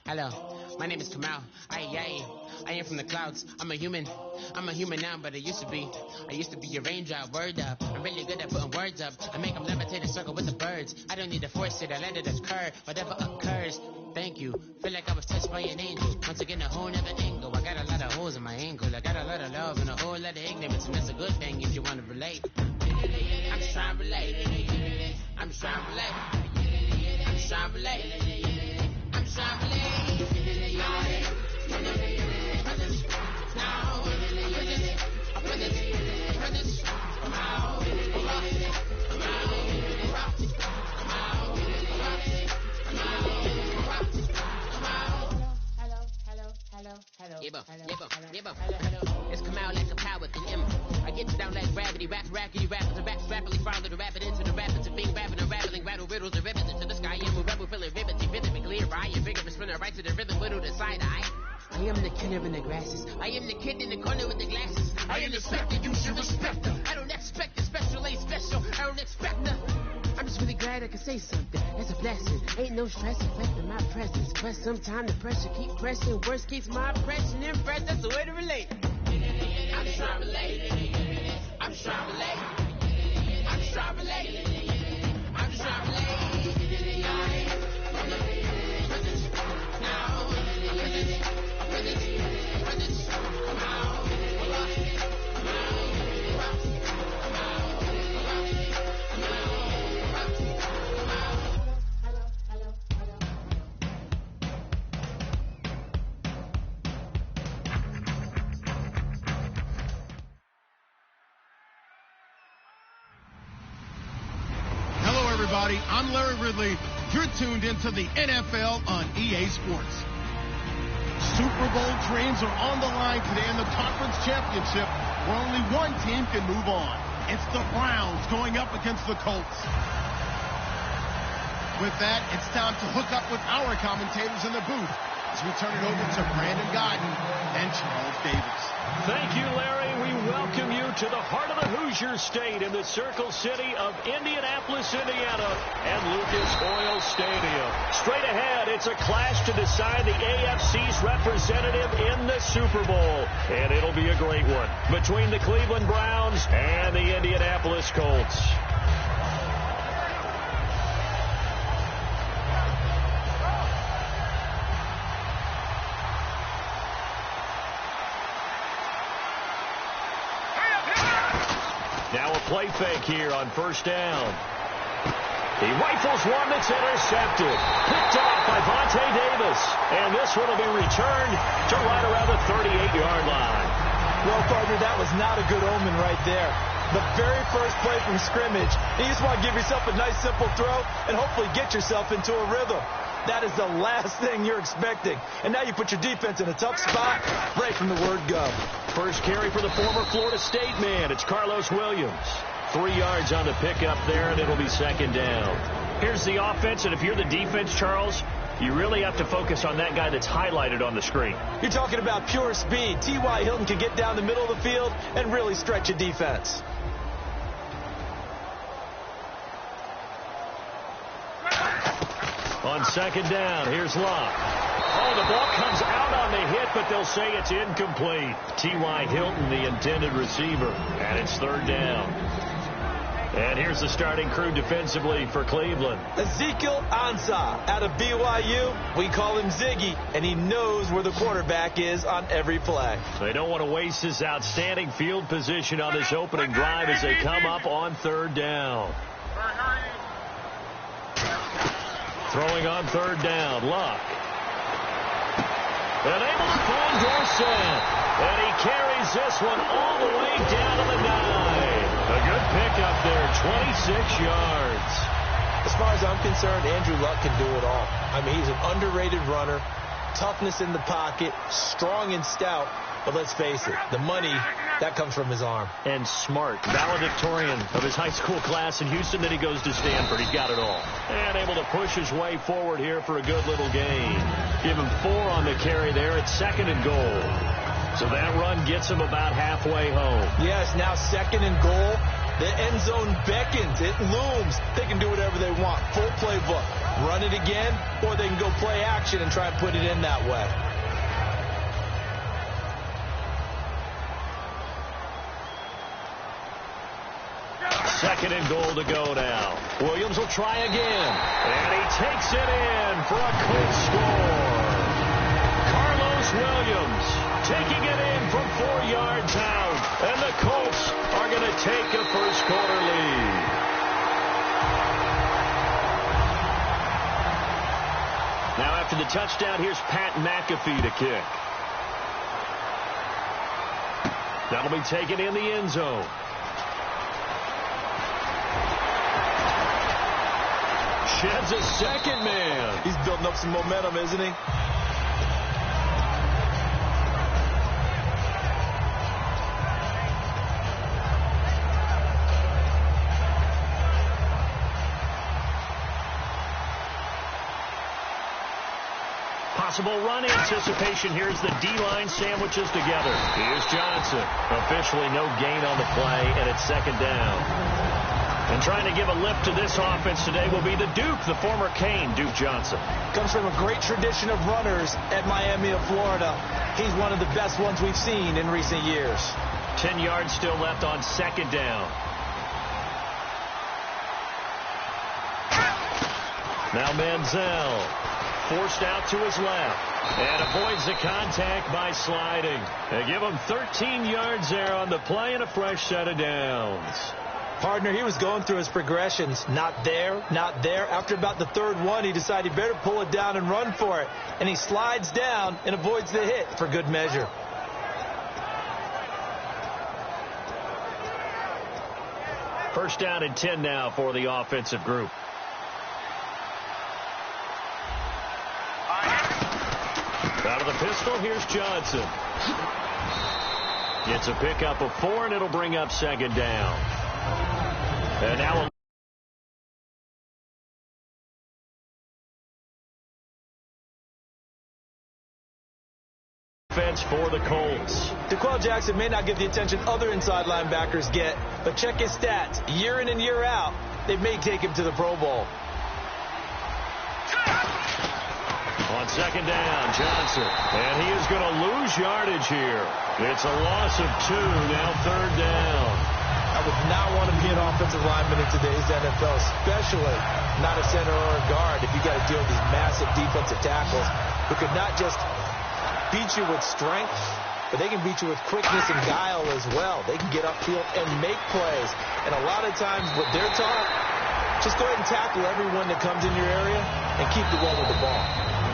Hello, my name is Kamal. I am from the clouds. I'm a human now, but I used to be a raindrop. Word up, I'm really good at putting words up. I make them levitate and circle with the birds. I don't need to force it, I let it occur. Whatever occurs, thank you. Feel like I was touched by an angel. Once again, a whole nother angle. I got a lot of holes in my ankle. I got a lot of love and a whole lot of ignorance, and that's a good thing if you want to relate. I'm just trying to relate. I'm just trying to relate. I'm just trying to relate. I'm just trying to relate. It's come out like a power with an M. I get you down like gravity, rackety, rappers and raps, rapidly follow the rapid into the rapids and being rapping and rattling, rattle riddles and ribbons into the sky. I'm a rebel, feeling vividly clear. I am bigger, spinning right to the rhythm, whittle the side eye. I am the killer in the grasses. I am the kid in the corner with the glasses. I am the specter, you should respect her. I don't expect a special, ain't special. I don't expect her. I'm just really glad I can say something. That's a blessing. Ain't no stress affecting my presence. But sometimes the pressure keep pressing. Worst keeps my impression impressed. That's the way to relate. I'm just trying to relate. I'm just trying to relate. I'm just trying to relate. I'm just trying to relate. I'm Larry Ridley. You're tuned into the NFL on EA Sports. Super Bowl dreams are on the line today in the conference championship, where only one team can move on. It's the Browns going up against the Colts. With that, it's time to hook up with our commentators in the booth as we turn it over to Brandon Godden and Charles Davis. Thank you, Larry. We welcome you to the heart of the Hoosier State in the Circle City of Indianapolis, Indiana, and Lucas Oil Stadium. Straight ahead, it's a clash to decide the AFC's representative in the Super Bowl, and it'll be a great one between the Cleveland Browns and the Indianapolis Colts. Now a play fake here on first down. He rifles one that's intercepted. Picked off by Vontae Davis. And this one will be returned to right around the 38-yard line. Well, partner, that was not a good omen right there. The very first play from scrimmage, you just want to give yourself a nice, simple throw and hopefully get yourself into a rhythm. That is the last thing you're expecting. And now you put your defense in a tough spot right from the word go. First carry for the former Florida State man. It's Carlos Williams. 3 yards on the pickup there, and it'll be second down. Here's the offense, and if you're the defense, Charles, you really have to focus on that guy that's highlighted on the screen. You're talking about pure speed. T.Y. Hilton can get down the middle of the field and really stretch a defense. On second down, here's Locke. Oh, the ball comes out on the hit, but they'll say it's incomplete. T.Y. Hilton, the intended receiver, and it's third down. And here's the starting crew defensively for Cleveland. Ezekiel Ansah out of BYU. We call him Ziggy, and he knows where the quarterback is on every play. They don't want to waste this outstanding field position on this opening drive as they come up on third down. Throwing on third down, Luck. And able to find Dorsett. And he carries this one all the way down to the 9. A good pickup there, 26 yards. As far as I'm concerned, Andrew Luck can do it all. I mean, he's an underrated runner, toughness in the pocket, strong and stout. But let's face it, the money, that comes from his arm. And smart, valedictorian of his high school class in Houston. Then he goes to Stanford. He's got it all. And able to push his way forward here for a good little gain. Give him 4 on the carry there. It's second and goal. So that run gets him about halfway home. Yes, now second and goal. The end zone beckons. It looms. They can do whatever they want. Full playbook. Run it again, or they can go play action and try and put it in that way. Second and goal to go now. Williams will try again. And he takes it in for a quick score. Carlos Williams taking it in from 4 yards out. And the Colts are going to take a first quarter lead. Now after the touchdown, here's Pat McAfee to kick. That'll be taken in the end zone. Sheds a second man. He's building up some momentum, isn't he? Possible run anticipation. Here's the D-line sandwiches together. Here's Johnson. Officially no gain on the play, and it's second down. And trying to give a lift to this offense today will be the Duke, the former Cane, Duke Johnson. Comes from a great tradition of runners at Miami of Florida. He's one of the best ones we've seen in recent years. 10 yards still left on second down. Now Manziel forced out to his left and avoids the contact by sliding. They give him 13 yards there on the play and a fresh set of downs. Partner, he was going through his progressions. Not there, not there. After about the third one, he decided he better pull it down and run for it. And he slides down and avoids the hit for good measure. First down and 10 now for the offensive group. Out of the pistol, here's Johnson. Gets a pickup of 4, and it'll bring up second down. And now offense for the Colts. DeQuell Jackson may not get the attention other inside linebackers get, but check his stats. Year in and year out, they may take him to the Pro Bowl. On second down, Johnson. And he is going to lose yardage here. It's a loss of 2, now third down. I would not want to be an offensive lineman in today's NFL, especially not a center or a guard if you got to deal with these massive defensive tackles who could not just beat you with strength, but they can beat you with quickness and guile as well. They can get upfield and make plays. And a lot of times what they're taught, just go ahead and tackle everyone that comes in your area and keep the one with the ball.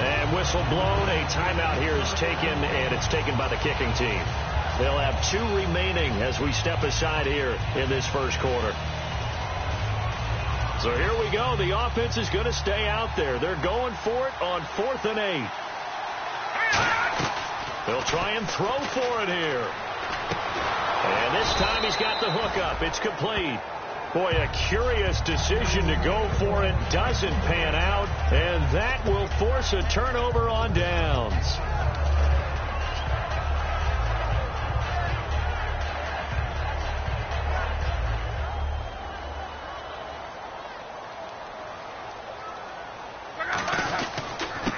And whistle blown. A timeout here is taken, and it's taken by the kicking team. They'll have 2 remaining as we step aside here in this first quarter. So here we go. The offense is going to stay out there. They're going for it on 4th and 8. They'll try and throw for it here. And this time he's got the hook up. It's complete. Boy, a curious decision to go for it. Doesn't pan out. And that will force a turnover on downs.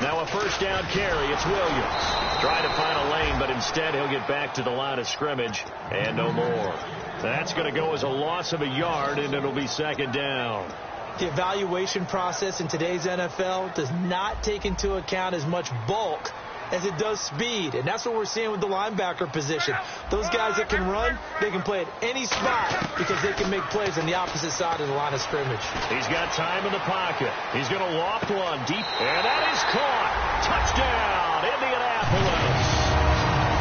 Now a first down carry. It's Williams. Trying to find a lane, but instead he'll get back to the line of scrimmage and no more. That's going to go as a loss of a yard, and it'll be second down. The evaluation process in today's NFL does not take into account as much bulk as it does speed, and that's what we're seeing with the linebacker position. Those guys that can run, they can play at any spot because they can make plays on the opposite side of the line of scrimmage. He's got time in the pocket. He's going to loft one deep, and that is caught. Touchdown, Indianapolis.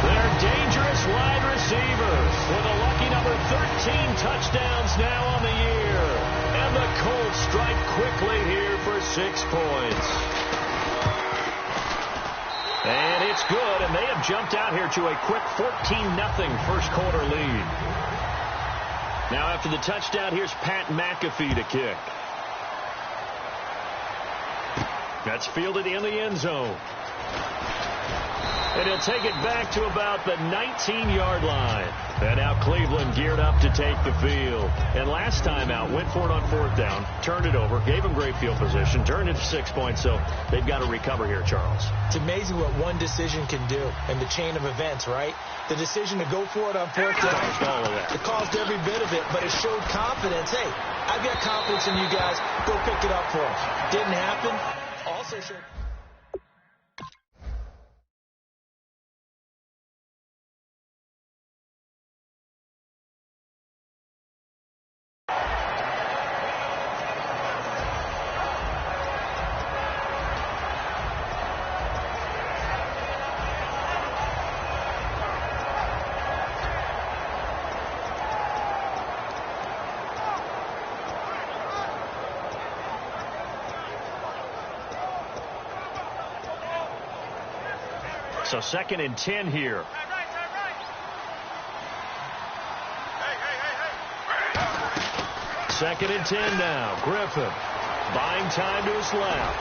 Their dangerous wide receiver with a lucky number 13 touchdowns now on the year. And the Colts strike quickly here for 6 points. And it's good, and they have jumped out here to a quick 14-0 first quarter lead. Now after the touchdown, here's Pat McAfee to kick. That's fielded in the end zone. And he'll take it back to about the 19-yard line. And now Cleveland geared up to take the field. And last time out, went for it on 4th down, turned it over, gave him great field position, turned it to 6 points. So they've got to recover here, Charles. It's amazing what one decision can do in the chain of events, right? The decision to go for it on 4th down, it caused every bit of it, but it showed confidence. Hey, I've got confidence in you guys. Go pick it up for us. Didn't happen. Also showed... So 2nd and 10 here. Second and 10 now. Griffin buying time to his left.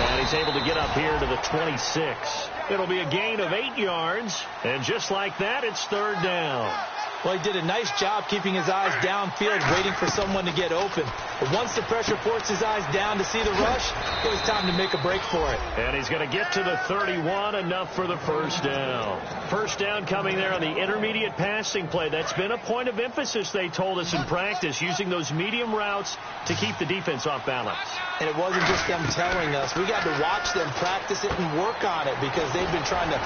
And he's able to get up here to the 26. It'll be a gain of 8 yards. And just like that, it's 3rd down. Well, he did a nice job keeping his eyes downfield, waiting for someone to get open. But once the pressure forced his eyes down to see the rush, it was time to make a break for it. And he's going to get to the 31, enough for the 1st down. 1st down coming there on the intermediate passing play. That's been a point of emphasis, they told us in practice, using those medium routes to keep the defense off balance. And it wasn't just them telling us. We got to watch them practice it and work on it because they've been trying to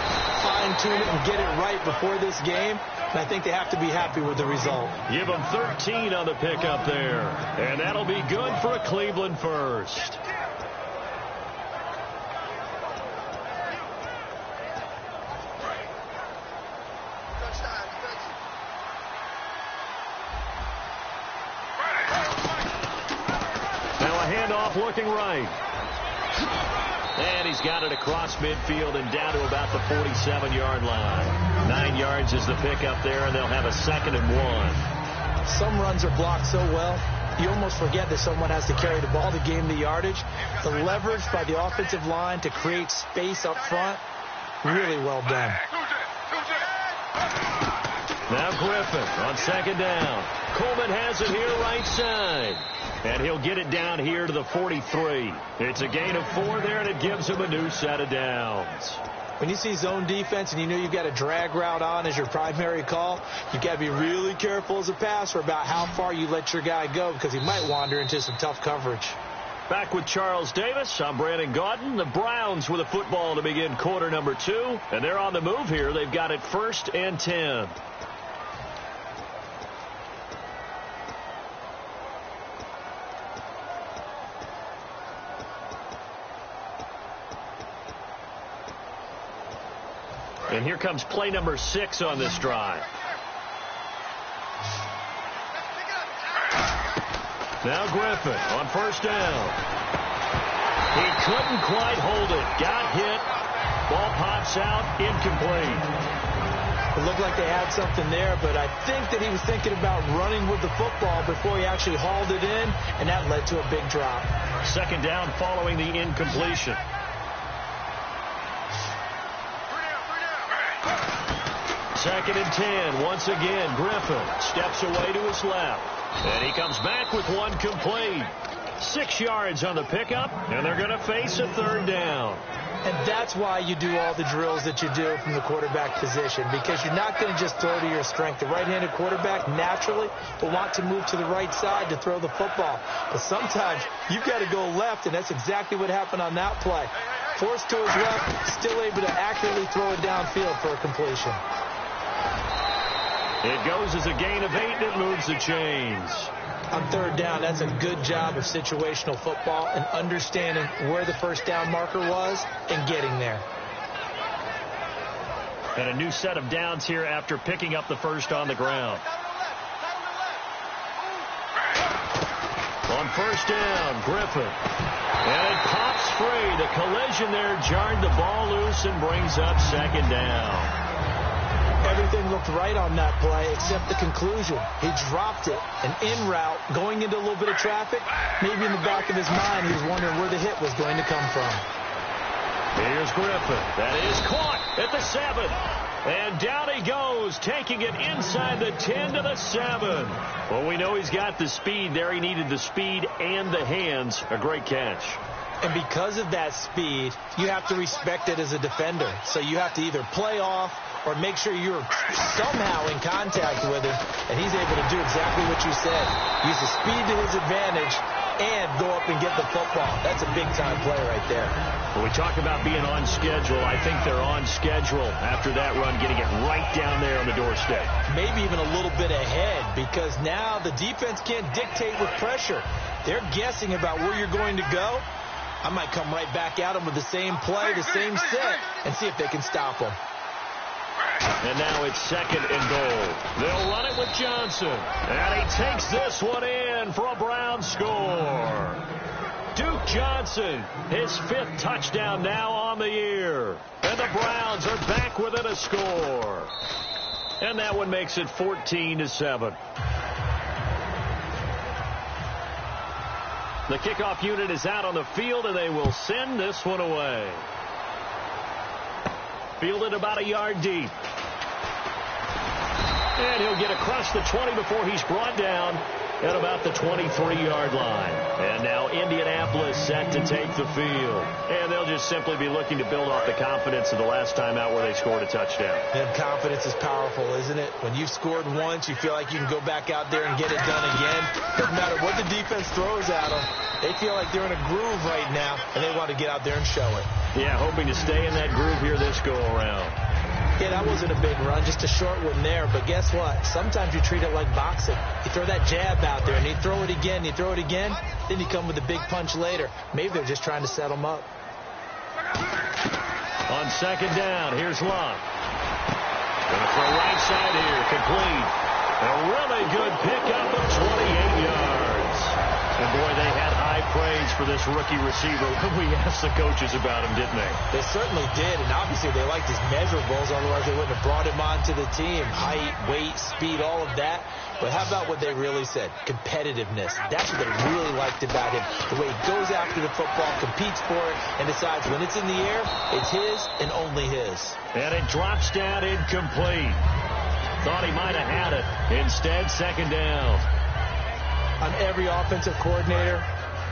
fine-tune it and get it right before this game. And I think they have to be happy with the result. Give them 13 on the pickup there. And that'll be good for a Cleveland first. Now a handoff looking right. And he's got it across midfield and down to about the 47-yard line. 9 yards is the pickup there, and they'll have a 2nd and 1. Some runs are blocked so well, you almost forget that someone has to carry the ball to gain the yardage. The leverage by the offensive line to create space up front, really well done. Now Griffin on 2nd down. Coleman has it here right side. And he'll get it down here to the 43. It's a gain of 4 there, and it gives him a new set of downs. When you see zone defense and you know you've got a drag route on as your primary call, you've got to be really careful as a passer about how far you let your guy go because he might wander into some tough coverage. Back with Charles Davis, I'm Brandon Gaudin. The Browns with a football to begin quarter number 2. And they're on the move here. They've got it 1st and 10. And here comes play number 6 on this drive. Now Griffin on 1st down. He couldn't quite hold it. Got hit. Ball pops out. Incomplete. It looked like they had something there, but I think that he was thinking about running with the football before he actually hauled it in, and that led to a big drop. 2nd down following the incompletion. 2nd and 10. Once again, Griffin steps away to his left. And he comes back with one complete. 6 yards on the pickup, and they're going to face a 3rd down. And that's why you do all the drills that you do from the quarterback position, because you're not going to just throw to your strength. The right-handed quarterback naturally will want to move to the right side to throw the football. But sometimes you've got to go left, and that's exactly what happened on that play. Forced to his left, still able to accurately throw it downfield for a completion. It goes as a gain of 8, and it moves the chains. On 3rd down, that's a good job of situational football and understanding where the 1st down marker was and getting there. And a new set of downs here after picking up the 1st on the ground. On 1st down, Griffin. And it pops free. The collision there jarred the ball loose and brings up 2nd down. Everything looked right on that play except the conclusion. He dropped it, an in route, going into a little bit of traffic. Maybe in the back of his mind, he was wondering where the hit was going to come from. Here's Griffin. That is caught at the 7. And down he goes, taking it inside the 10 to the 7. Well, we know he's got the speed there. He needed the speed and the hands. A great catch. And because of that speed, you have to respect it as a defender. So you have to either play off or make sure you're somehow in contact with him. And he's able to do exactly what you said. Use the speed to his advantage and go up and get the football. That's a big-time play right there. When we talk about being on schedule, I think they're on schedule after that run, getting it right down there on the doorstep. Maybe even a little bit ahead, because now the defense can't dictate with pressure. They're guessing about where you're going to go. I might come right back at them with the same play, the same set, and see if they can stop them. And now it's 2nd and goal. They'll run it with Johnson. And he takes this one in for a Brown score. Duke Johnson, his 5th touchdown now on the year. And the Browns are back within a score. And that one makes it 14-7. The kickoff unit is out on the field, and they will send this one away. Fielded about a yard deep. And he'll get across the 20 before he's brought down at about the 23-yard line. And now Indianapolis set to take the field. And they'll just simply be looking to build off the confidence of the last time out where they scored a touchdown. And confidence is powerful, isn't it? When you've scored once, you feel like you can go back out there and get it done again. Doesn't matter what the defense throws at them. They feel like they're in a groove right now, and they want to get out there and show it. Yeah, hoping to stay in that groove here this go-around. Yeah, that wasn't a big run, just a short one there. But guess what? Sometimes you treat it like boxing. You throw that jab out there, and you throw it again, then you come with a big punch later. Maybe they're just trying to set them up. On 2nd down, here's Love. Going to throw right side here, complete. A really good pickup of 28 yards. And boy, they had high praise for this rookie receiver when we asked the coaches about him, didn't they? They certainly did, and obviously they liked his measurables, otherwise they wouldn't have brought him onto the team. Height, weight, speed, all of that. But how about what they really said? Competitiveness. That's what they really liked about him. The way he goes after the football, competes for it, and decides when it's in the air, it's his and only his. And it drops down incomplete. Thought he might have had it. Instead, 2nd down. On every offensive coordinator,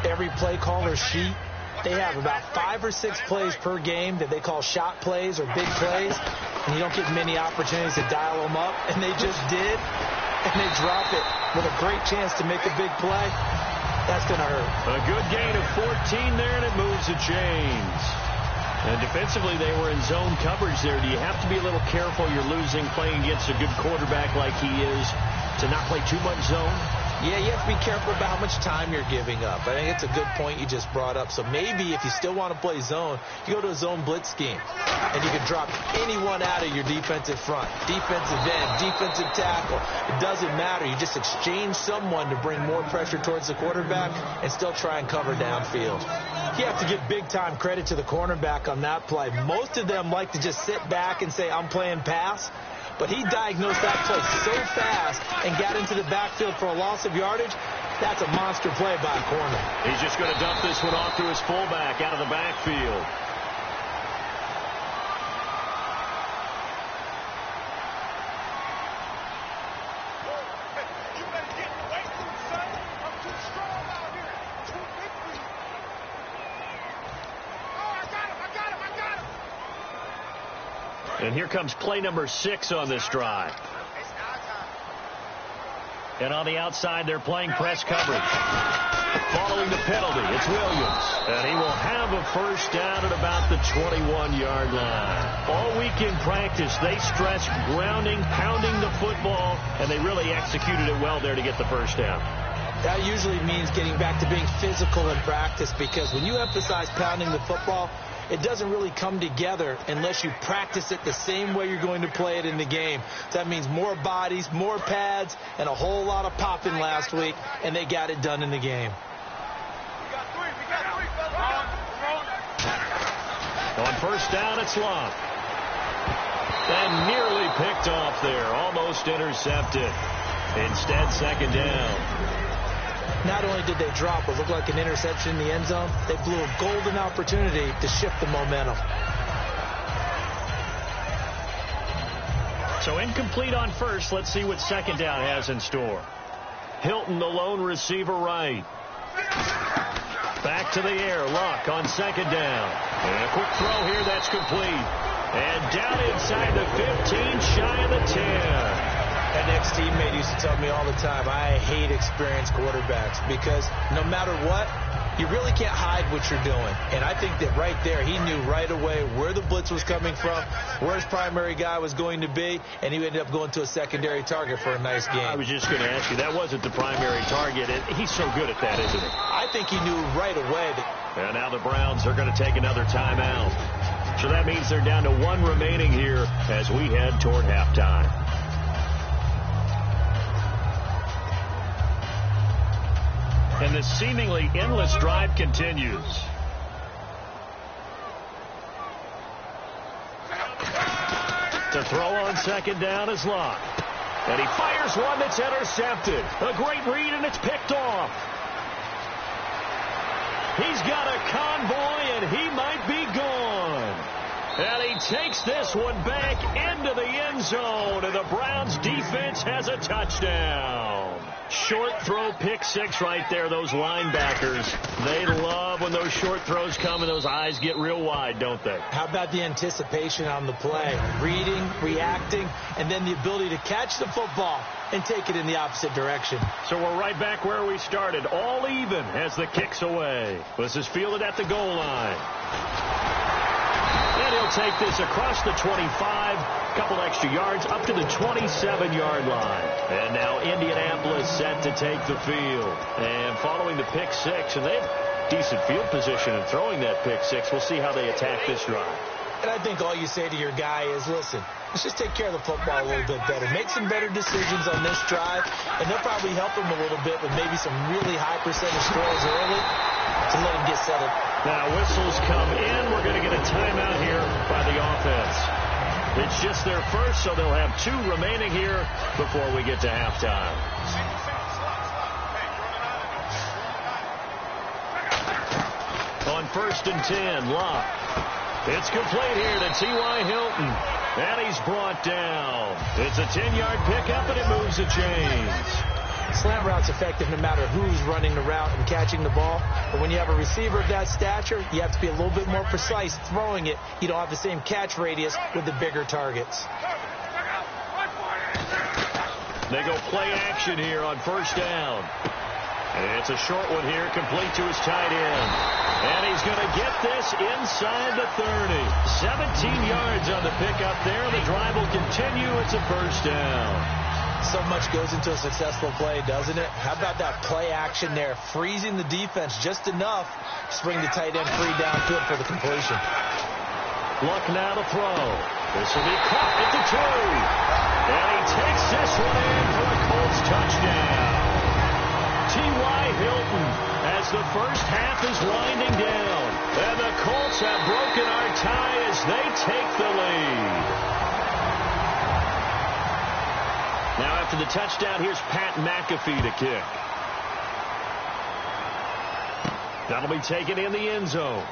every play caller sheet, they have about 5 or 6 plays per game that they call shot plays or big plays, and you don't get many opportunities to dial them up, and they just did, and they drop it with a great chance to make a big play. That's going to hurt. A good gain of 14 there, and it moves the chains. And defensively, they were in zone coverage there. Do you have to be a little careful? You're losing playing against a good quarterback like he is to not play too much zone? Yeah, you have to be careful about how much time you're giving up. I think it's a good point you just brought up. So maybe if you still want to play zone, you go to a zone blitz scheme. And you can drop anyone out of your defensive front, defensive end, defensive tackle. It doesn't matter. You just exchange someone to bring more pressure towards the quarterback and still try and cover downfield. You have to give big-time credit to the cornerback on that play. Most of them like to just sit back and say, I'm playing pass. But he diagnosed that play so fast and got into the backfield for a loss of yardage. That's a monster play by a corner. He's just going to dump this one off to his fullback out of the backfield. And here comes play number 6 on this drive. And on the outside, they're playing press coverage. Following the penalty, it's Williams. And he will have a first down at about the 21-yard line. All week in practice, they stressed grounding, pounding the football, and they really executed it well there to get the first down. That usually means getting back to being physical in practice, because when you emphasize pounding the football, it doesn't really come together unless you practice it the same way you're going to play it in the game. That means more bodies, more pads, and a whole lot of popping last week, and they got it done in the game. On first down, it's Love. And nearly picked off there, almost intercepted. Instead, 2nd down. Not only did they drop what looked like an interception in the end zone, they blew a golden opportunity to shift the momentum. So incomplete on first. Let's see what second down has in store. Hilton, the lone receiver right. Back to the air. Luck on second down. And a quick throw here. That's complete. And down inside the 15, shy of the 10. An ex-teammate used to tell me all the time, I hate experienced quarterbacks because no matter what, you really can't hide what you're doing. And I think that right there, he knew right away where the blitz was coming from, where his primary guy was going to be, and he ended up going to a secondary target for a nice game. I was just going to ask you, that wasn't the primary target. He's so good at that, isn't he? I think he knew right away. And now the Browns are going to take another timeout. So that means they're down to one remaining here as we head toward halftime. And the seemingly endless drive continues. To throw on second down is Locke. And he fires one that's intercepted. A great read, and it's picked off. He's got a convoy, and he might be gone. And he takes this one back into the end zone, and the Browns defense has a touchdown. Short throw, pick six right there. Those linebackers, they love when those short throws come and those eyes get real wide, don't they? How about the anticipation on the play? Reading, reacting, and then the ability to catch the football and take it in the opposite direction. So we're right back where we started, all even as the kick's away. This is fielded at the goal line. And he'll take this across the 25, couple extra yards, up to the 27-yard line. And now Indianapolis set to take the field. And following the pick six, and they have decent field position in throwing that pick six. We'll see how they attack this drive. And I think all you say to your guy is, listen, let's just take care of the football a little bit better. Make some better decisions on this drive, and they'll probably help him a little bit with maybe some really high percentage throws early to let him get settled. Now whistles come in. We're going to get a timeout here by the offense. It's just their first, so they'll have two remaining here before we get to halftime. On 1st and 10, Locke. It's complete here to T.Y. Hilton. And he's brought down. It's a 10-yard pickup, and it moves the chains. Slant route's effective no matter who's running the route and catching the ball. But when you have a receiver of that stature, you have to be a little bit more precise throwing it. You don't have the same catch radius with the bigger targets. They go play action here on 1st down. And it's a short one here, complete to his tight end. And he's going to get this inside the 30. 17 yards on the pickup there. The drive will continue. It's a 1st down. So much goes into a successful play, doesn't it? How about that play action there, freezing the defense just enough to bring the tight end free downfield for the completion. Luck now to throw. This will be caught at the 2. And he takes this one in for a Colts touchdown. T.Y. Hilton as the first half is winding down. And the Colts have broken our tie as they take the lead. Now after the touchdown, here's Pat McAfee to kick. That'll be taken in the end zone.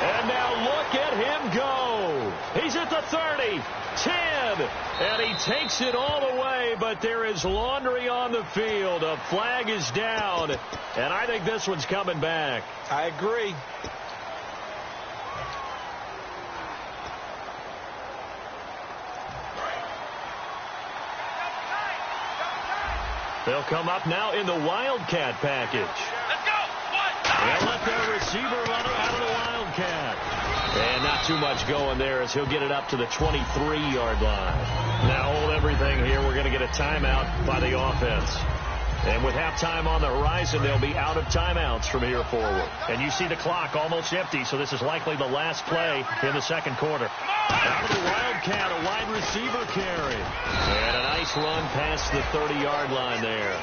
And now look at him go. He's at the 30, 10, and he takes it all the way, but there is laundry on the field. A flag is down, and I think this one's coming back. I agree. They'll come up now in the Wildcat package. Let's go. They'll let their receiver run out of the Wildcat. And not too much going there as he'll get it up to the 23-yard line. Now hold everything here. We're going to get a timeout by the offense. And with halftime on the horizon, they'll be out of timeouts from here forward. And you see the clock almost empty, so this is likely the last play in the second quarter. Out of the Wildcat, a wide receiver carry. And a nice run past the 30-yard line there.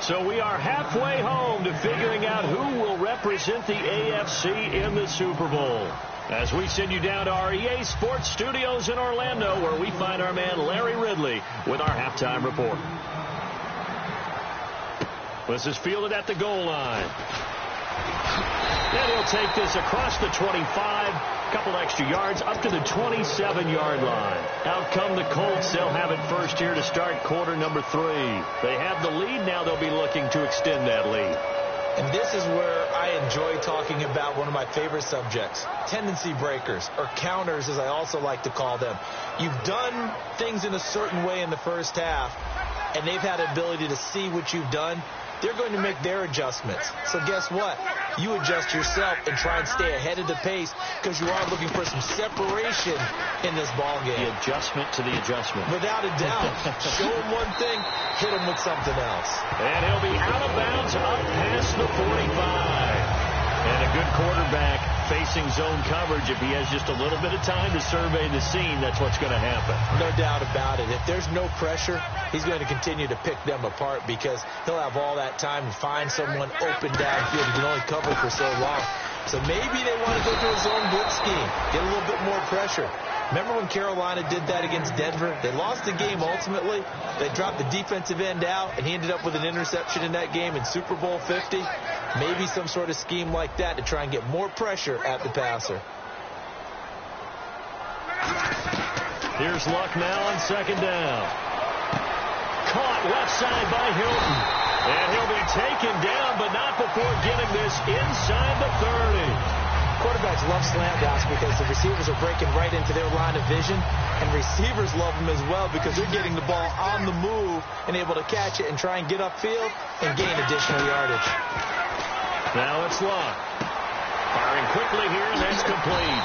So we are halfway home to figuring out who will represent the AFC in the Super Bowl. As we send you down to our EA Sports Studios in Orlando, where we find our man Larry Ridley with our halftime report. This is fielded at the goal line. And he'll take this across the 25, a couple extra yards, up to the 27-yard line. Out come the Colts. They'll have it first here to start quarter number 3. They have the lead now. They'll be looking to extend that lead. And this is where I enjoy talking about one of my favorite subjects, tendency breakers, or counters as I also like to call them. You've done things in a certain way in the first half, and they've had the ability to see what you've done. They're going to make their adjustments. So guess what? You adjust yourself and try and stay ahead of the pace because you are looking for some separation in this ball game. The adjustment to the adjustment. Without a doubt. Show him one thing, hit him with something else. And he'll be out of bounds up past the 45. And a good quarterback facing zone coverage. If he has just a little bit of time to survey the scene, that's what's going to happen. No doubt about it. If there's no pressure, he's going to continue to pick them apart because he'll have all that time to find someone open downfield. He can only cover for so long. So maybe they want to go to a zone blitz scheme, get a little bit more pressure. Remember when Carolina did that against Denver? They lost the game ultimately. They dropped the defensive end out, and he ended up with an interception in that game in Super Bowl 50. Maybe some sort of scheme like that to try and get more pressure at the passer. Here's Luck now on second down. Caught left side by Hilton. And he'll be taken down, but not before getting this inside the 30. Quarterbacks love slant routes because the receivers are breaking right into their line of vision, and receivers love them as well because they're getting the ball on the move and able to catch it and try and get upfield and gain additional yardage. Now it's Luck. Firing quickly here, and that's complete.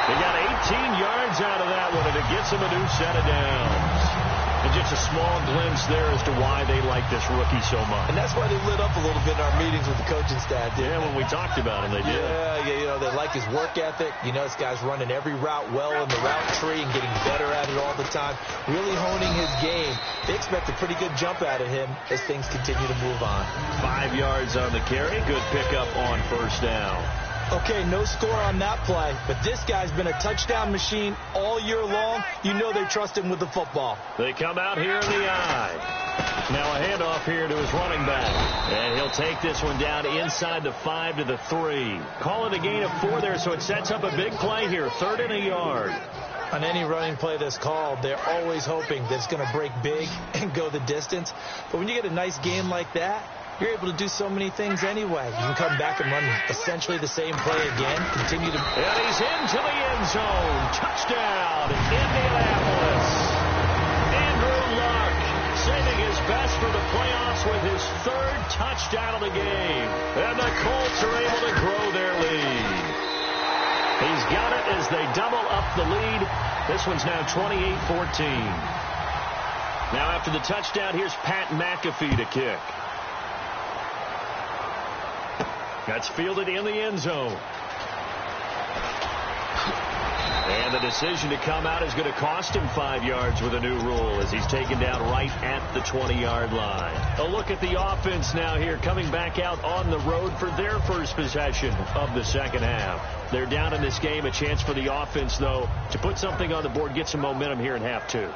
They got 18 yards out of that one, and it gets them a new set of downs. And just a small glimpse there as to why they like this rookie so much. And that's why they lit up a little bit in our meetings with the coaching staff. Yeah, when we talked about him, they did. Yeah, you know, they like his work ethic. You know, this guy's running every route well in the route tree and getting better at it all the time. Really honing his game. They expect a pretty good jump out of him as things continue to move on. 5 yards on the carry. Good pickup on first down. Okay, no score on that play, but this guy's been a touchdown machine all year long. You know they trust him with the football. They come out here in the eye. Now a handoff here to his running back. And he'll take this one down inside the 5 to the 3. Call it a gain of 4 there, so it sets up a big play here. 3rd and a yard. On any running play that's called, they're always hoping that it's going to break big and go the distance. But when you get a nice game like that, you're able to do so many things anyway. You can come back and run essentially the same play again. Continue to... And he's into the end zone. Touchdown, Indianapolis. Andrew Luck saving his best for the playoffs with his 3rd touchdown of the game. And the Colts are able to grow their lead. He's got it as they double up the lead. This one's now 28-14. Now after the touchdown, here's Pat McAfee to kick. That's fielded in the end zone. And the decision to come out is going to cost him 5 yards with a new rule as he's taken down right at the 20-yard line. A look at the offense now here coming back out on the road for their first possession of the second half. They're down in this game. A chance for the offense, though, to put something on the board, get some momentum here in half 2.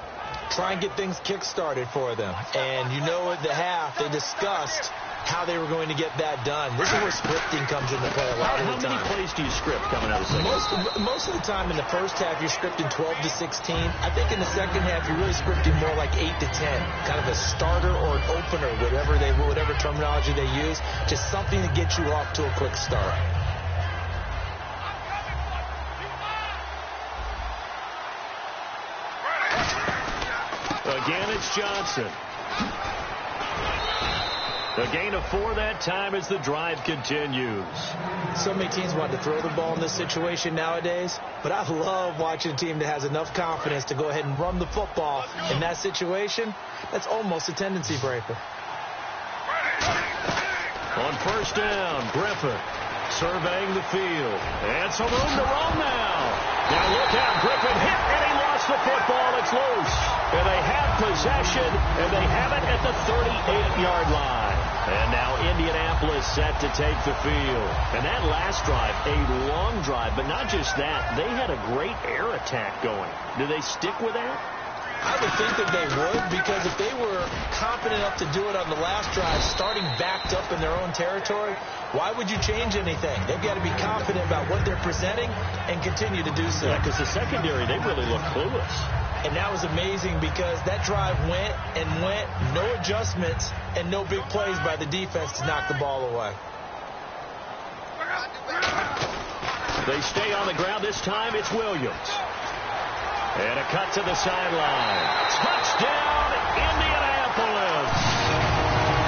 Try and get things kick-started for them. And you know at the half they discussed how they were going to get that done. This is where scripting comes into play a lot of the time. How many plays do you script coming out of the second? Most of the time in the first half, you're scripting 12 to 16. I think in the second half, you're really scripting more like 8 to 10. Kind of a starter or an opener, whatever terminology they use. Just something to get you off to a quick start. Again, it's Johnson. A gain of 4 that time as the drive continues. So many teams want to throw the ball in this situation nowadays, but I love watching a team that has enough confidence to go ahead and run the football in that situation. That's almost a tendency breaker. On first down, Griffin surveying the field. And some room to run now. Now look out, Griffin hit, and he lost the football. It's loose. And they have possession, and they have it at the 38-yard line. And now Indianapolis set to take the field. And that last drive, a long drive, but not just that. They had a great air attack going. Do they stick with that? I would think that they would, because if they were confident enough to do it on the last drive, starting backed up in their own territory, why would you change anything? They've got to be confident about what they're presenting and continue to do so. Yeah, because the secondary, they really look clueless. And that was amazing because that drive went and went, no adjustments, and no big plays by the defense to knock the ball away. They stay on the ground. This time it's Williams. And a cut to the sideline. Touchdown, Indianapolis.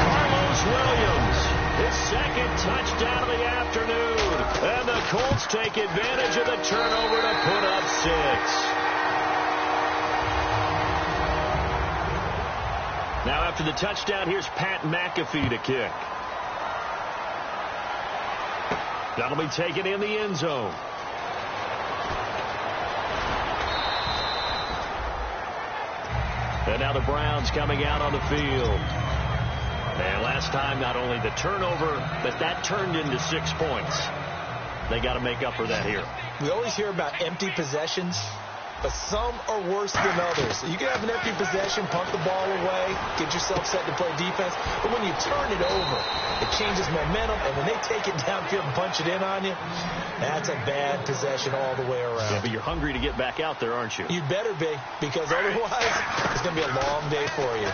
Carlos Williams, his second touchdown of the afternoon. And the Colts take advantage of the turnover to put up 6. Now after the touchdown, here's Pat McAfee to kick. That'll be taken in the end zone. And now the Browns coming out on the field. And last time, not only the turnover, but that turned into 6 points. They got to make up for that here. We always hear about empty possessions, but some are worse than others. You can have an empty possession, punt the ball away, get yourself set to play defense, but when you turn it over, it changes momentum, and when they take it downfield and punch it in on you, that's a bad possession all the way around. Yeah, but you're hungry to get back out there, aren't you? You'd better be, because otherwise, it's going to be a long day for you.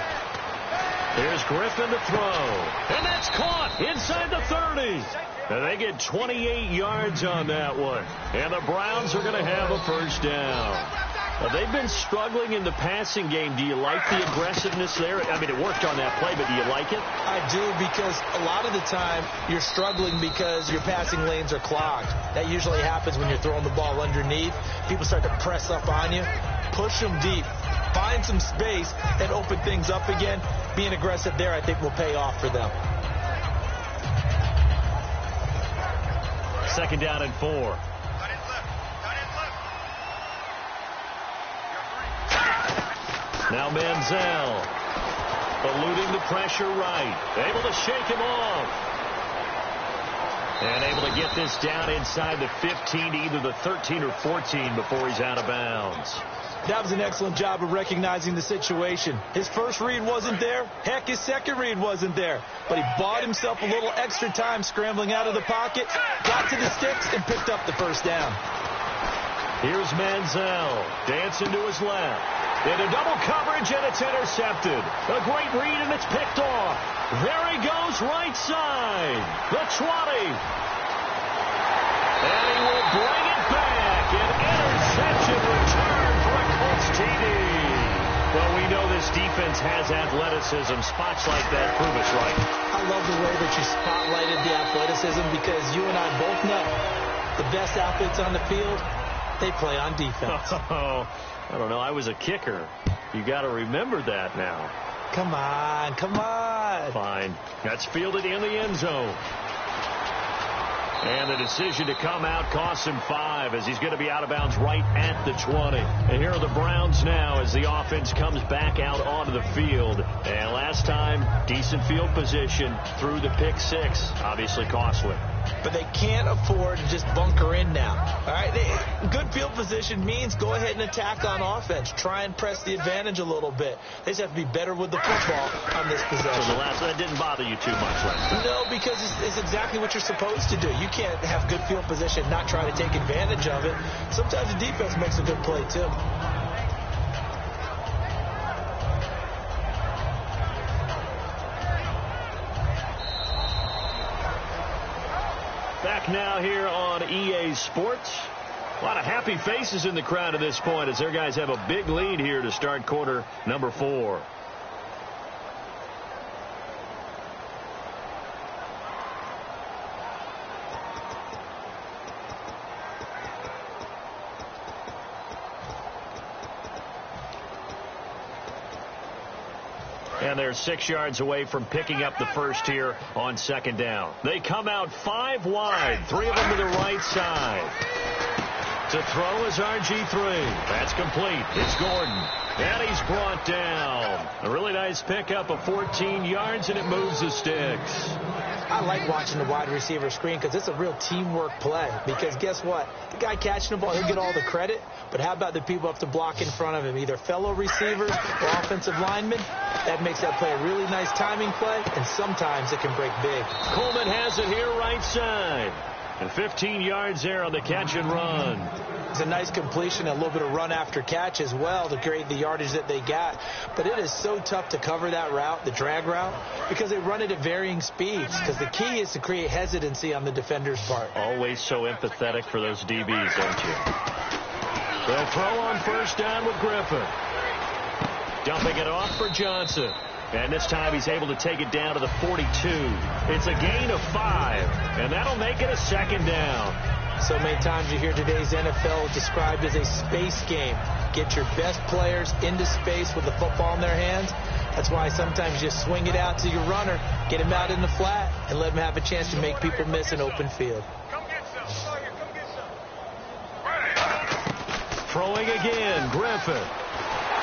Here's Griffin to throw, and that's caught inside the 30. And they get 28 yards on that one. And the Browns are going to have a first down. Now, they've been struggling in the passing game. Do you like the aggressiveness there? I mean, it worked on that play, but do you like it? I do, because a lot of the time you're struggling because your passing lanes are clogged. That usually happens when you're throwing the ball underneath. People start to press up on you. Push them deep. Find some space and open things up again. Being aggressive there, I think, will pay off for them. Second down and 4. Now Manziel eluding the pressure right. Able to shake him off. And able to get this down inside the 15 to either the 13 or 14 before he's out of bounds. That was an excellent job of recognizing the situation. His first read wasn't there. Heck, his second read wasn't there. But he bought himself a little extra time scrambling out of the pocket, got to the sticks, and picked up the first down. Here's Manziel dancing to his left. Into double coverage, and it's intercepted. A great read, and it's picked off. There he goes, right side. The 20. And he will bring it back. An interception return for a Colts TD. Well, we know this defense has athleticism. Spots like that prove us right. I love the way that you spotlighted the athleticism, because you and I both know the best athletes on the field, they play on defense. Oh, I don't know. I was a kicker. You got to remember that now. Come on, come on. Fine. That's fielded in the end zone. And the decision to come out costs him 5 as he's going to be out of bounds right at the 20. And here are the Browns now as the offense comes back out onto the field. And last time, decent field position through the pick 6. Obviously costly. But they can't afford to just bunker in now. All right, good field position means go ahead and attack on offense. Try and press the advantage a little bit. They just have to be better with the football on this possession. So that didn't bother you too much last time? No, because it's exactly what you're supposed to do. You can't have good field position, not try to take advantage of it. Sometimes the defense makes a good play too. Back now here on EA Sports. A lot of happy faces in the crowd at this point as their guys have a big lead here to start quarter number 4. And they're 6 yards away from picking up the first here on second down. They come out 5 wide, 3 of them to the right side. To throw is RG3. That's complete. It's Gordon. And he's brought down. A really nice pickup of 14 yards, and it moves the sticks. I like watching the wide receiver screen because it's a real teamwork play. Because guess what? The guy catching the ball, he'll get all the credit. But how about the people have to block in front of him, either fellow receivers or offensive linemen? That makes that play a really nice timing play, and sometimes it can break big. Coleman has it here right side. And 15 yards there on the catch and run. It's a nice completion, a little bit of run after catch as well to create the yardage that they got. But it is so tough to cover that route, the drag route, because they run it at varying speeds. Because the key is to create hesitancy on the defender's part. Always so empathetic for those DBs, aren't you? They'll throw on first down with Griffin. Dumping it off for Johnson. And this time he's able to take it down to the 42. It's a gain of 5, and that'll make it a second down. So many times you hear today's NFL described as a space game. Get your best players into space with the football in their hands. That's why sometimes you just swing it out to your runner, get him out in the flat, and let him have a chance to make people miss an open field. Throwing again, Griffin.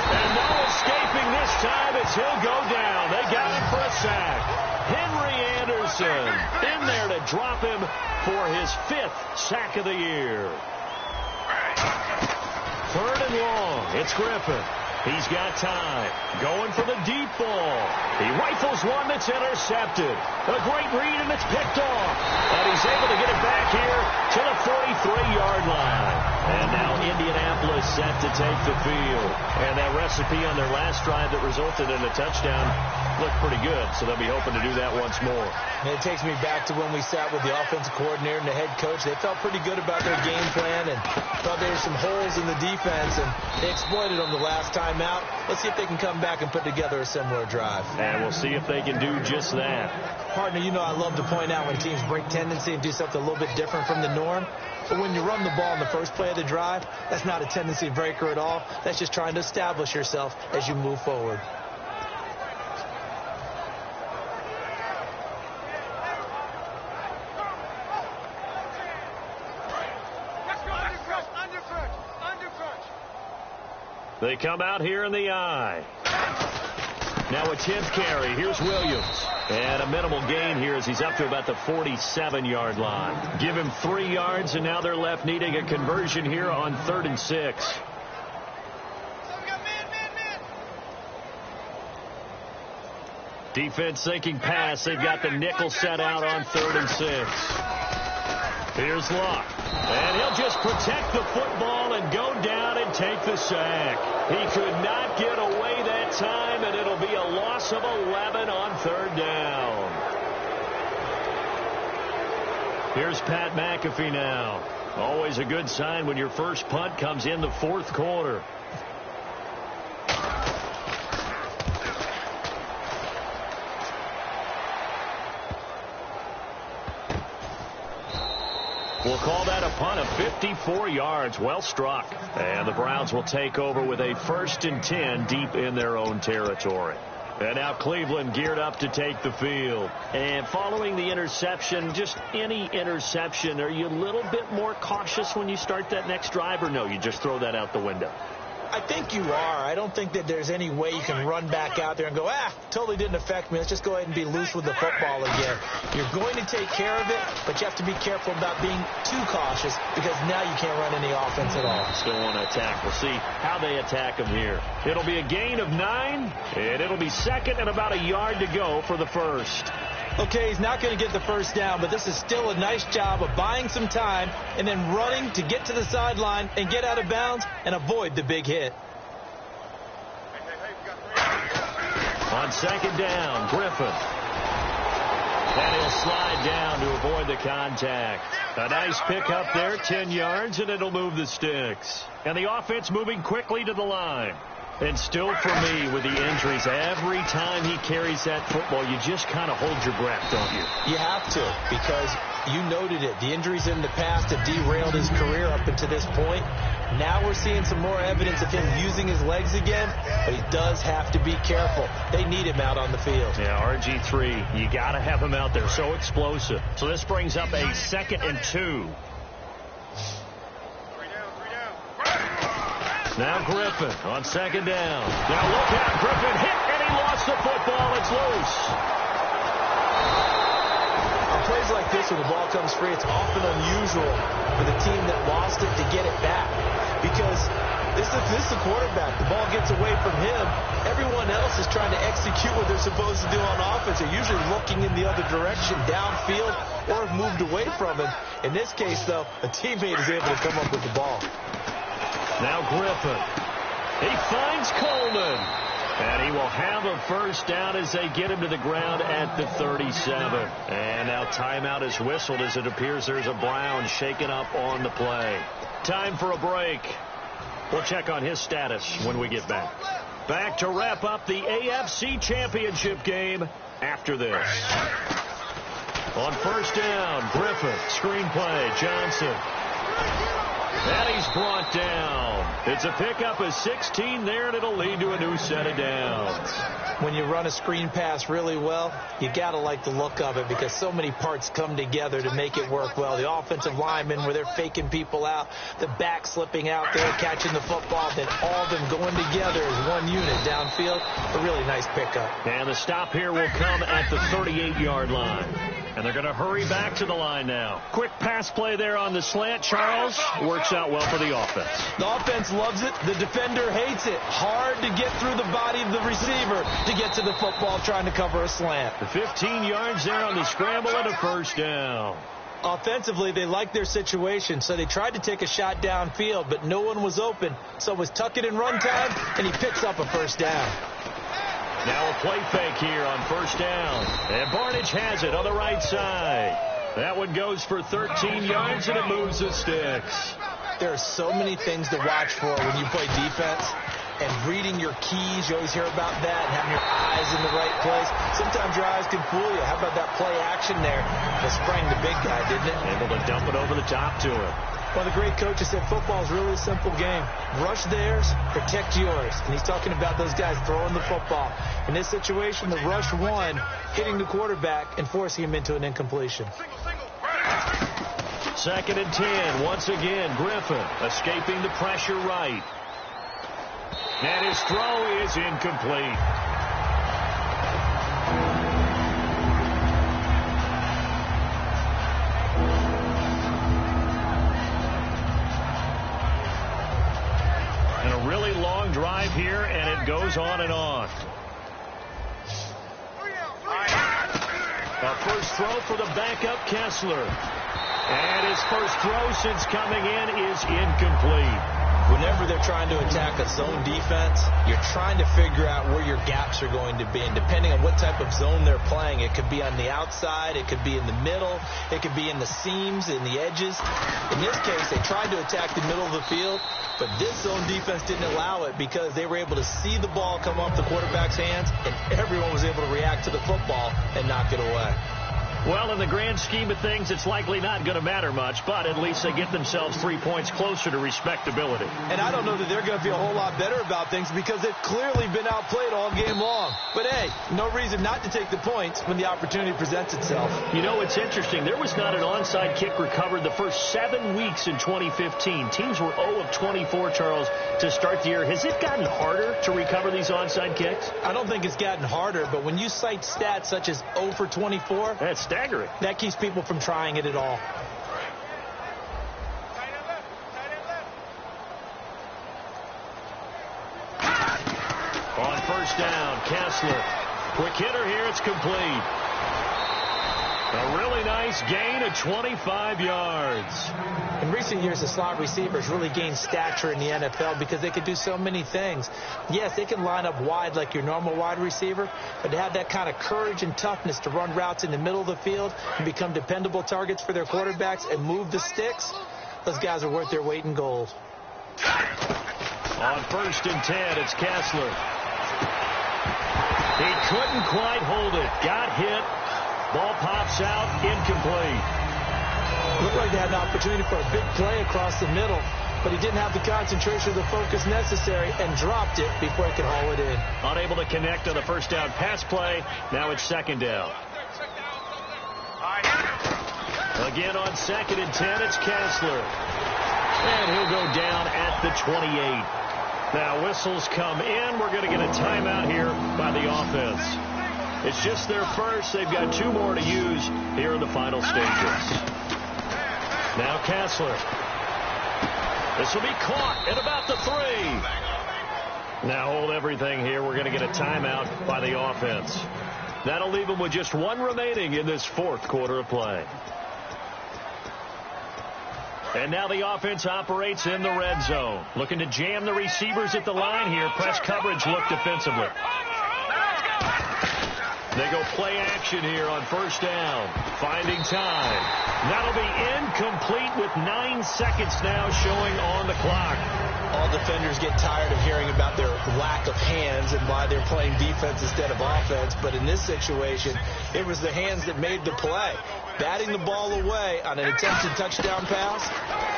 And no escaping this time as he'll go down. They got him for a sack. Henry Anderson in there to drop him for his 5th sack of the year. 3rd and long. It's Griffin. He's got time. Going for the deep ball. He rifles one that's intercepted. A great read, and it's picked off. And he's able to get it back here to the 43-yard line. And now Indianapolis set to take the field. And that recipe on their last drive that resulted in a touchdown looked pretty good, so they'll be hoping to do that once more. And it takes me back to when we sat with the offensive coordinator and the head coach. They felt pretty good about their game plan and thought there were some holes in the defense, and they exploited them the last time out. Let's see if they can come back and put together a similar drive. And we'll see if they can do just that. Partner, you know I love to point out when teams break tendency and do something a little bit different from the norm. But when you run the ball in the first play of the drive, that's not a tendency breaker at all. That's just trying to establish yourself as you move forward. They come out here in the I. Now a 10th carry. Here's Williams. And a minimal gain here as he's up to about the 47-yard line. Give him 3 yards, and now they're left needing a conversion here on 3rd and 6. Defense thinking pass. They've got the nickel set out on 3rd and 6. Here's Luck. And he'll just protect the football and go down and take the sack. He could not get away that time, and it'll be a loss of 11 on 3rd down. Here's Pat McAfee now. Always a good sign when your first punt comes in the 4th quarter. We'll call that a punt of 54 yards. Well struck. And the Browns will take over with a 1st and 10 deep in their own territory. And now Cleveland geared up to take the field. And following the interception, just any interception, are you a little bit more cautious when you start that next drive, or no, you just throw that out the window? I think you are. I don't think that there's any way you can run back out there and go, totally didn't affect me. Let's just go ahead and be loose with the football again. You're going to take care of it, but you have to be careful about being too cautious because now you can't run any offense at all. Still want to attack. We'll see how they attack them here. It'll be a gain of 9, and it'll be 2nd and about a yard to go for the 1st. Okay, he's not going to get the first down, but this is still a nice job of buying some time and then running to get to the sideline and get out of bounds and avoid the big hit. On 2nd down, Griffin. And he'll slide down to avoid the contact. A nice pickup there, 10 yards, and it'll move the sticks. And the offense moving quickly to the line. And still for me, with the injuries, every time he carries that football, you just kind of hold your breath, don't you? You have to, because you noted it. The injuries in the past have derailed his career up until this point. Now we're seeing some more evidence of him using his legs again, but he does have to be careful. They need him out on the field. Yeah, RG3, you got to have him out there. So explosive. So this brings up a 2nd and 2. Now Griffin on second down. Now look out. Griffin hit, and he lost the football. It's loose. On plays like this, when the ball comes free, it's often unusual for the team that lost it to get it back. Because this is the quarterback. The ball gets away from him. Everyone else is trying to execute what they're supposed to do on offense. They're usually looking in the other direction, downfield, or have moved away from him. In this case, though, a teammate is able to come up with the ball. Now Griffin. He finds Coleman. And he will have a first down as they get him to the ground at the 37. And now timeout is whistled as it appears there's a Brown shaken up on the play. Time for a break. We'll check on his status when we get back. Back to wrap up the AFC Championship game after this. On first down, Griffin, screen play, Johnson. And he's brought down. It's a pickup of 16 there, and it'll lead to a new set of downs. When you run a screen pass really well, you got to like the look of it because so many parts come together to make it work well. The offensive linemen, where they're faking people out, the back slipping out there, catching the football, then all of them going together as one unit downfield. A really nice pickup. And the stop here will come at the 38-yard line. And they're going to hurry back to the line now. Quick pass play there on the slant. Charles works out well for the offense. The offense loves it. The defender hates it. Hard to get through the body of the receiver to get to the football trying to cover a slant. The 15 yards there on the scramble and a first down. Offensively, they liked their situation, so they tried to take a shot downfield, but no one was open. So it was tuck it in run time, and he picks up a first down. Now a play fake here on first down. And Barnage has it on the right side. That one goes for 13 yards, and it moves the sticks. There are so many things to watch for when you play defense. And reading your keys, you always hear about that, and having your eyes in the right place. Sometimes your eyes can fool you. How about that play action there that sprang the big guy, didn't it? Able to dump it over the top to him. Well, the great coach said football is really a simple game. Rush theirs, protect yours. And he's talking about those guys throwing the football. In this situation, the rush won, hitting the quarterback and forcing him into an incompletion. Second and 10. Once again, Griffin escaping the pressure right. And his throw is incomplete. And a really long drive here, and it goes on and on. A first throw for the backup Kessler. And his first throw since coming in is incomplete. Whenever they're trying to attack a zone defense, you're trying to figure out where your gaps are going to be. And depending on what type of zone they're playing, it could be on the outside, it could be in the middle, it could be in the seams, in the edges. In this case, they tried to attack the middle of the field, but this zone defense didn't allow it because they were able to see the ball come off the quarterback's hands, and everyone was able to react to the football and knock it away. Well, in the grand scheme of things, it's likely not going to matter much, but at least they get themselves 3 points closer to respectability. And I don't know that they're going to feel a whole lot better about things because they've clearly been outplayed all game long. But, hey, no reason not to take the points when the opportunity presents itself. You know, it's interesting. There was not an onside kick recovered the first 7 weeks in 2015. Teams were 0 of 24, Charles, to start the year. Has it gotten harder to recover these onside kicks? I don't think it's gotten harder, but when you cite stats such as 0 for 24, that's staggering. That keeps people from trying it at all. On first down, Kessler. Quick hitter here, it's complete. A really nice gain of 25 yards. In recent years, the slot receivers really gained stature in the NFL because they could do so many things. Yes, they can line up wide like your normal wide receiver, but to have that kind of courage and toughness to run routes in the middle of the field and become dependable targets for their quarterbacks and move the sticks, those guys are worth their weight in gold. On first and 10, it's Kessler. He couldn't quite hold it. Got hit. Ball pops out, incomplete. Looked like they had an opportunity for a big play across the middle, but he didn't have the concentration or the focus necessary and dropped it before he could haul it in. Unable to connect on the first down pass play. Now it's second down. Again on second and 10, it's Kessler. And he'll go down at the 28. Now whistles come in. We're going to get a timeout here by the offense. It's just their first. They've got 2 more to use here in the final stages. Now Kessler. This will be caught at about the 3. Now hold everything here. We're going to get a timeout by the offense. That'll leave them with just 1 remaining in this 4th quarter of play. And now the offense operates in the red zone. Looking to jam the receivers at the line here. Press coverage look defensively. They go play action here on first down. Finding time. That'll be incomplete with 9 seconds now showing on the clock. All defenders get tired of hearing about their lack of hands and why they're playing defense instead of offense. But in this situation, it was the hands that made the play. Batting the ball away on an attempted touchdown pass.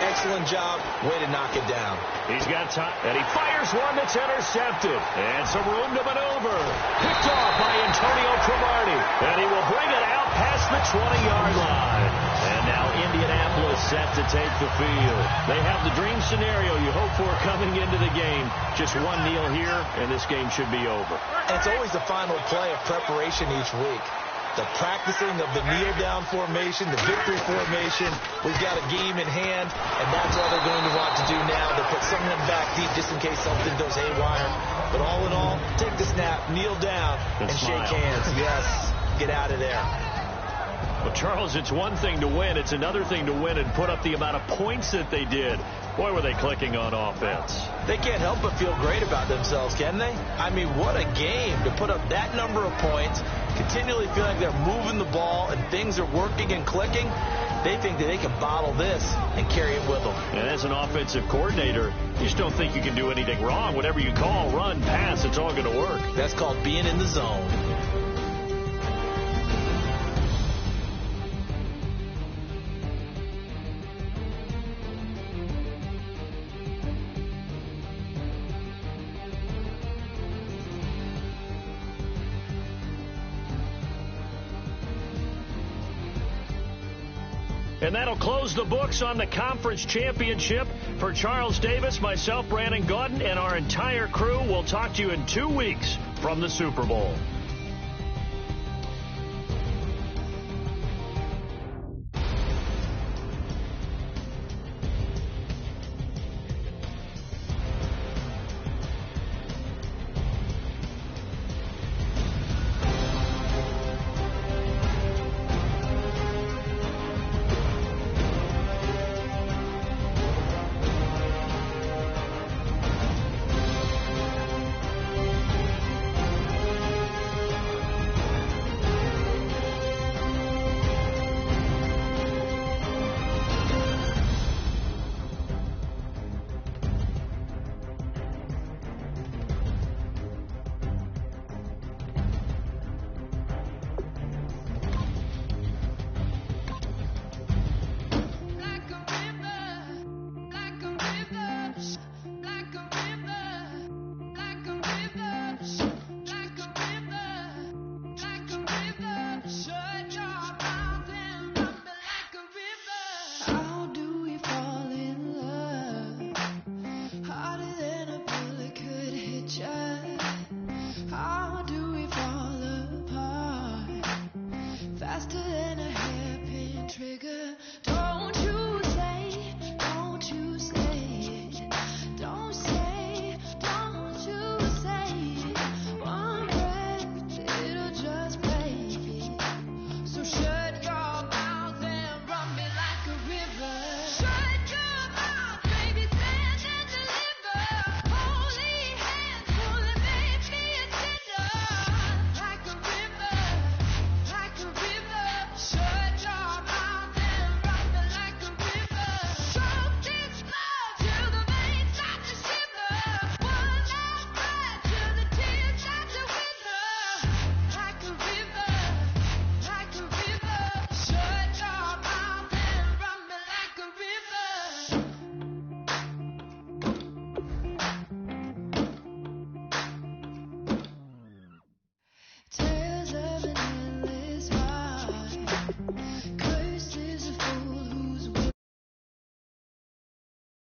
Excellent job. Way to knock it down. He's got time, and he fires one that's intercepted. And some room to maneuver. Picked off by Antonio Cromartie. And he will bring it out past the 20-yard line. And now Indianapolis set to take the field. They have the dream scenario you hope for coming into the game. Just 1 kneel here, and this game should be over. And it's always the final play of preparation each week. The practicing of the kneel-down formation, the victory formation. We've got a game in hand, and that's all they're going to want to do now. They'll put someone back deep just in case something goes haywire. But all in all, take the snap, kneel down, and shake hands. Yes, get out of there. Well, Charles, it's one thing to win. It's another thing to win and put up the amount of points that they did. Boy, were they clicking on offense. They can't help but feel great about themselves, can they? I mean, what a game to put up that number of points, continually feel like they're moving the ball and things are working and clicking. They think that they can bottle this and carry it with them. And as an offensive coordinator, you just don't think you can do anything wrong. Whatever you call, run, pass, it's all going to work. That's called being in the zone. And that'll close the books on the conference championship. For Charles Davis, myself, Brandon Gaudin, and our entire crew, we'll talk to you in 2 weeks from the Super Bowl. Faster than a hairpin trigger. Don't